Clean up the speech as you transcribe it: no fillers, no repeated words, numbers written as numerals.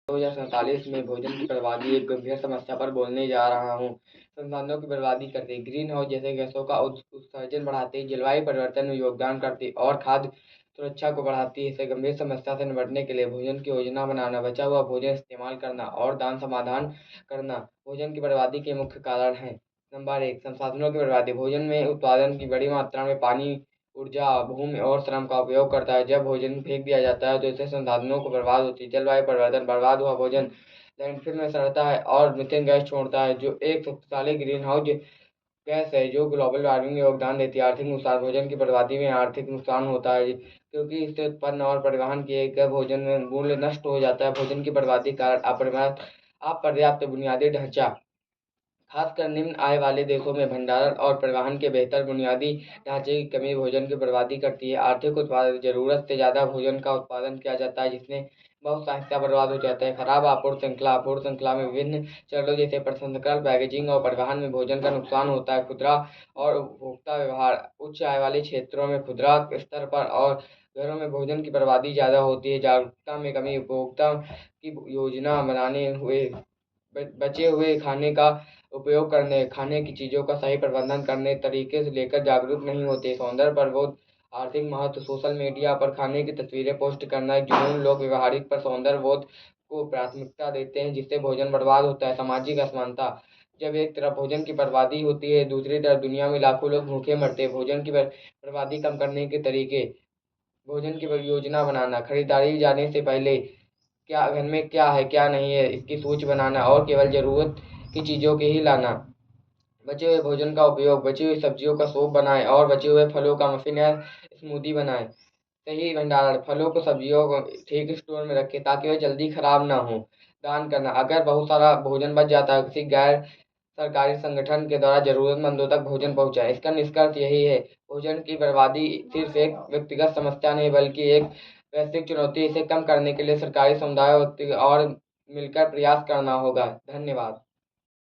2047 में भोजन की बर्बादी एक गंभीर समस्या पर बोलने जा रहा हूँ। संसाधनों की बर्बादी करते, ग्रीन हाउस जैसे गैसों का उत्सर्जन बढ़ाते, जलवायु परिवर्तन में योगदान करती और खाद्य सुरक्षा को बढ़ाती है। इसे गंभीर समस्या से निपटने के लिए भोजन की योजना बनाना, बचा हुआ भोजन इस्तेमाल करना और दान समाधान करना भोजन की बर्बादी के मुख्य कारण हैं। नंबर 1, संसाधनों की बर्बादी। भोजन में उत्पादन की बड़ी मात्रा में पानी, ऊर्जा, भूमि और श्रम का उपयोग करता है। जब भोजन फेंक दिया जाता है तो इससे संसाधनों को बर्बाद होती है। जलवायु परिवर्तन, बर्बाद हुआ भोजन लैंडफिल में सड़ता है और मीथेन गैस छोड़ता है, जो एक शक्तिशाली ग्रीन हाउस गैस है जो ग्लोबल वार्मिंग में योगदान देती है। आर्थिक नुकसान, भोजन की बर्बादी में आर्थिक नुकसान होता है क्योंकि इससे उत्पन्न और परिवहन किए गए भोजन में मूल्य नष्ट हो जाता है। भोजन की बर्बादी के कारण अपर्याप्त बुनियादी ढांचा, खासकर निम्न आय वाले देशों में भंडारण और परिवहन के बेहतर बुनियादी ढांचे की कमी भोजन की बर्बादी करती है। आर्थिक उत्पादन, जरूरत से ज्यादा भोजन का उत्पादन किया जाता है जिसमें बहुत सा हिस्सा बर्बाद हो जाता है। खराब आपूर्ति श्रृंखला में विभिन्न चरणों जैसे प्रसंस्करण, पैकेजिंग और परिवहन में भोजन का नुकसान होता है। खुदरा और उपभोक्ता व्यवहार, उच्च आय वाले क्षेत्रों में खुदरा स्तर पर और घरों में भोजन की बर्बादी ज्यादा होती है। जागरूकता में कमी, उपभोक्ता की योजना बनाने हुए बचे हुए खाने का उपयोग करने, खाने की चीज़ों का सही प्रबंधन करने तरीके से लेकर जागरूक नहीं होते। सौंदर्य प्रबोध, आर्थिक महत्व, सोशल मीडिया पर खाने की तस्वीरें पोस्ट करना एक जुनून, लोग व्यवहारिक पर सौंदर्य बोध को प्राथमिकता देते हैं जिससे भोजन बर्बाद होता है। सामाजिक असमानता, जब एक तरफ भोजन की बर्बादी होती है दूसरी तरफ दुनिया में लाखों लोग भूखे मरते हैं। भोजन की बर्बादी कम करने के तरीके, भोजन की योजना बनाना, खरीदारी जाने से पहले क्या घर में क्या है क्या नहीं है इसकी सूची बनाना और केवल ज़रूरत की चीज़ों के ही लाना। बचे हुए भोजन का उपयोग, बची हुई सब्जियों का सूप बनाएं और बचे हुए फलों का मफिन या स्मूदी बनाएं। सही भंडारण, फलों को सब्जियों को ठीक स्टोर में रखें ताकि वे जल्दी खराब ना हो। दान करना, अगर बहुत सारा भोजन बच जाता है किसी गैर सरकारी संगठन के द्वारा जरूरतमंदों तक भोजन पहुंचाएं। इसका निष्कर्ष यही है, भोजन की बर्बादी सिर्फ एक व्यक्तिगत समस्या नहीं बल्कि एक वैश्विक चुनौती है। इसे कम करने के लिए सरकारी, समुदाय, व्यक्ति और मिलकर प्रयास करना होगा। धन्यवाद।